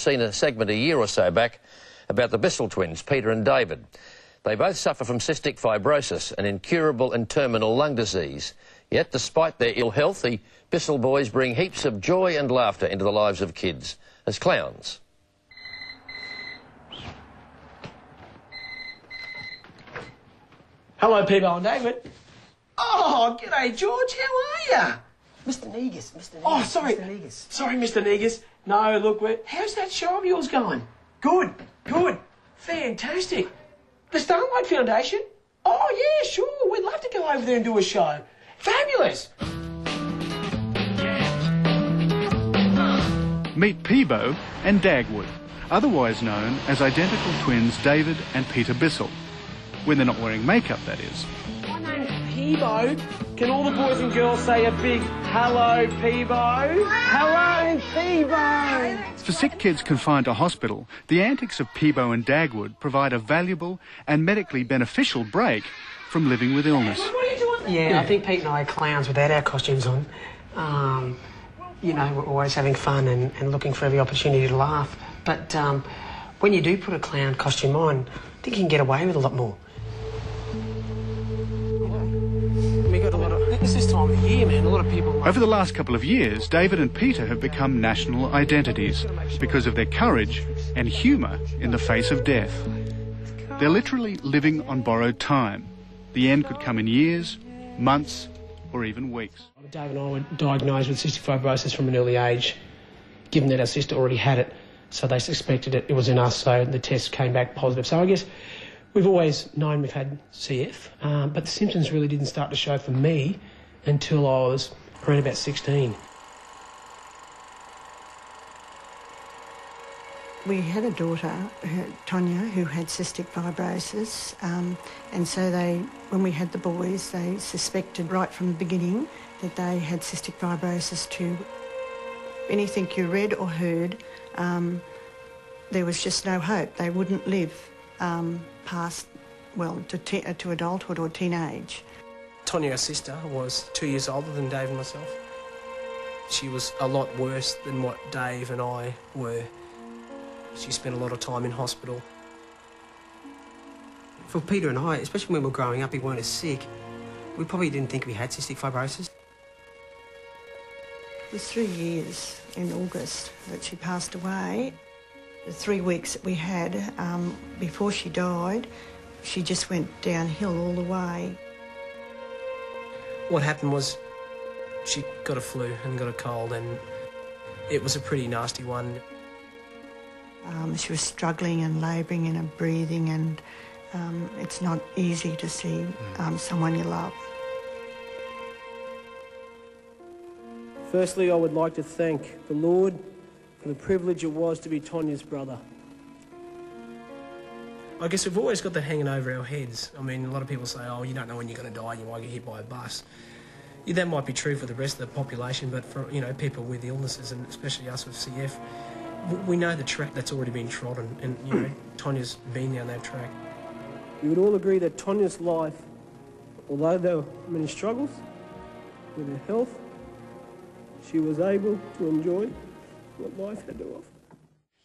Seen a segment a year or so back about the Bissell twins, Peter and David. They both suffer from cystic fibrosis, an incurable and terminal lung disease. Yet, despite their ill health, the Bissell boys bring heaps of joy and laughter into the lives of kids as clowns. Hello, Peebo and David. Oh, g'day, George. How are you? Mr. Negus. Oh, sorry. Mr. Negus. Sorry, Mr. Negus. No, look, how's that show of yours going? Good. Fantastic. The Starlight Foundation? Oh, yeah, sure. We'd love to go over there and do a show. Fabulous. Meet Peebo and Dagwood, otherwise known as identical twins David and Peter Bissell. When they're not wearing makeup, that is. My name's Peebo. Can all the boys and girls say a big hello, Peebo? Hello, Peebo. For sick kids confined to hospital, the antics of Peebo and Dagwood provide a valuable and medically beneficial break from living with illness. What are you doing? Yeah, I think Pete and I are clowns without our costumes on. You know, we're always having fun and looking for every opportunity to laugh. But when you do put a clown costume on, I think you can get away with a lot more. We got a lot of... It's this time of year, man. A lot of people... Over the last couple of years, David and Peter have become national identities because of their courage and humour in the face of death. They're literally living on borrowed time. The end could come in years, months, or even weeks. Dave and I were diagnosed with cystic fibrosis from an early age, given that our sister already had it, so they suspected it was in us, so the test came back positive. So I guess we've always known we've had CF, but the symptoms really didn't start to show for me until I was around about 16. We had a daughter, Tonya, who had cystic fibrosis, and so when we had the boys, they suspected right from the beginning that they had cystic fibrosis too. Anything you read or heard, there was just no hope. They wouldn't live past, well, to adulthood or teenage. Tonya, our sister, was 2 years older than Dave and myself. She was a lot worse than what Dave and I were. She spent a lot of time in hospital. For Peter and I, especially when we were growing up, we weren't as sick. We probably didn't think we had cystic fibrosis. It was 3 years in August that she passed away. The 3 weeks that we had before she died, she just went downhill all the way. What happened was she got a flu and got a cold, and it was a pretty nasty one. She was struggling and labouring and breathing, and it's not easy to see someone you love. Firstly, I would like to thank the Lord for the privilege it was to be Tonya's brother. I guess we've always got that hanging over our heads. I mean, a lot of people say, oh, you don't know when you're going to die, you might get hit by a bus. Yeah, that might be true for the rest of the population, but for, you know, people with illnesses, and especially us with CF, we know the track that's already been trodden, and, you know, Tonya's been down that track. You would all agree that Tonya's life, although there were many struggles with her health, she was able to enjoy what life had to offer.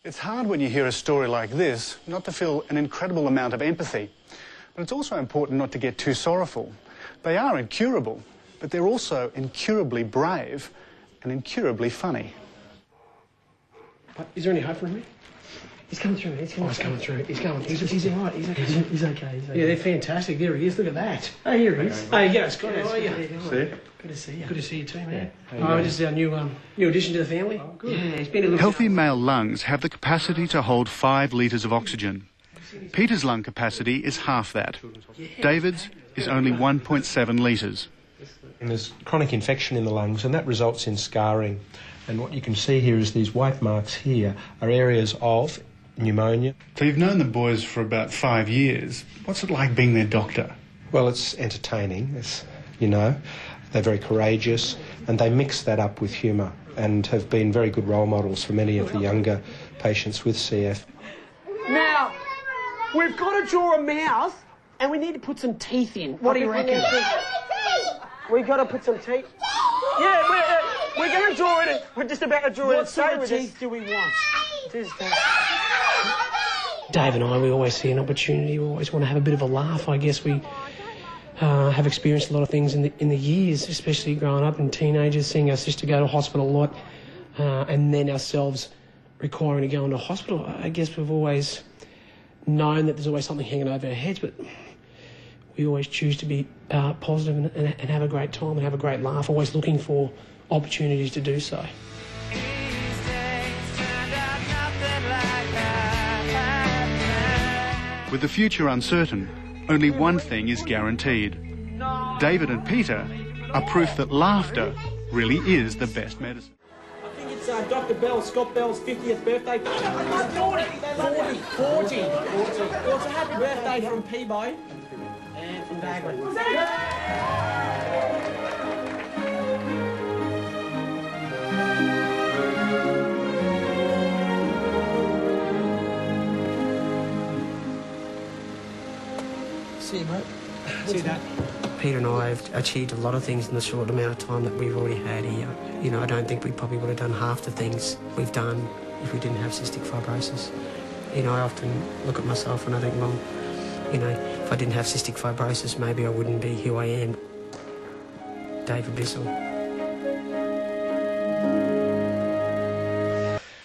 It's hard when you hear a story like this not to feel an incredible amount of empathy. But it's also important not to get too sorrowful. They are incurable, but they're also incurably brave and incurably funny. Is there any hope for him? He's coming through. He's coming through. He's all right. He's okay. Yeah, they're fantastic. There he is. Look at that. Oh, here he is. Hey, yeah, Scott. How are you? Good to see you. Good to see you too, man. Oh, this is our new addition to the family. Oh, good. Yeah, he's been a little... Healthy male lungs have the capacity to hold 5 litres of oxygen. Peter's lung capacity is half that. David's is only 1.7 litres. And there's chronic infection in the lungs, and that results in scarring. And what you can see here is these white marks here are areas of pneumonia. So you've known the boys for about 5 years. What's it like being their doctor? Well, it's entertaining, you know. They're very courageous, and they mix that up with humour and have been very good role models for many of the younger patients with CF. Now, we've got to draw a mouth, and we need to put some teeth in. What do you reckon? We've got to put some teeth. Yeah, we're going to draw it. We're just about to draw it. What sort of teeth do we want? Dave and I, we always see an opportunity. We always want to have a bit of a laugh. I guess we have experienced a lot of things in the years, especially growing up and teenagers, seeing our sister go to hospital a lot, and then ourselves requiring to go into hospital. I guess we've always known that there's always something hanging over our heads, but we always choose to be positive and have a great time and have a great laugh, always looking for opportunities to do so. With the future uncertain, only one thing is guaranteed. David and Peter are proof that laughter really is the best medicine. I think it's Dr. Bell, Scott Bell's 50th birthday. 40. Well, it's a happy birthday from Peebo and from David. See you, mate. See you, Dad. Peter and I have achieved a lot of things in the short amount of time that we've already had here. You know, I don't think we probably would have done half the things we've done if we didn't have cystic fibrosis. You know, I often look at myself and I think, well, you know, if I didn't have cystic fibrosis, maybe I wouldn't be who I am. David Bissell.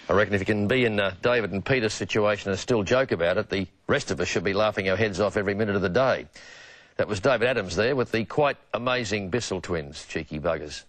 I reckon if you can be in David and Peter's situation and still joke about it, the rest of us should be laughing our heads off every minute of the day. That was David Adams there with the quite amazing Bissell twins, cheeky buggers.